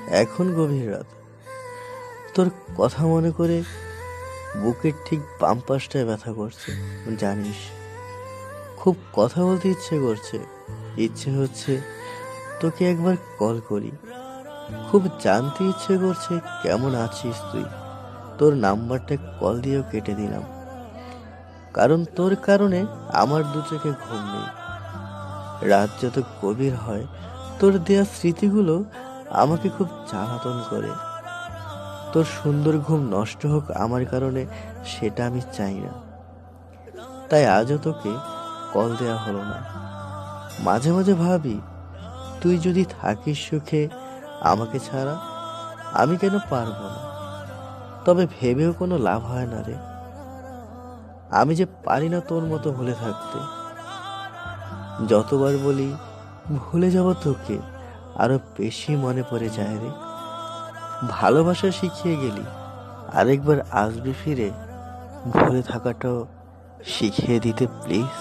এখন গভীর রাত, তোর কথা মনে করে বুকের ঠিক বাম পাশটায় ব্যথা করছে। জানিস, খুব কথা বলতে ইচ্ছে করছে। ইচ্ছে হচ্ছে তোকে একবার কল করি। খুব জানতে ইচ্ছে করছে কেমন আছিস তুই। তোর নাম্বারটা কল দিয়েও কেটে দিলাম, কারণ তোর কারণে আমার দু চোখে ঘুম নেই। রাত যত গভীর হয়, তোর দেয়া স্মৃতিগুলো আমাকে খুব জ্বালাতন করে। তোর সুন্দর ঘুম নষ্ট হোক আমার কারণে, সেটা আমি চাই না। তাই আজও তোকে কল দেয়া হলো না। মাঝে মাঝে ভাবি, তুই যদি থাকিস সুখে আমাকে ছাড়া, আমি কেন পারবো না? তবে ভেবেও কোনো লাভ হয় না রে। আমি যে পারি না তোর মতো ভুলে থাকতে। যতবার বলি ভুলে যাব তোকে, আরো বেশি মনে পড়ে যায় রে। ভালোবাসা শিখিয়ে গেলি, আরেকবার আসবি ফিরে? ভুলে থাকাটাও শিখিয়ে দিতে প্লিজ।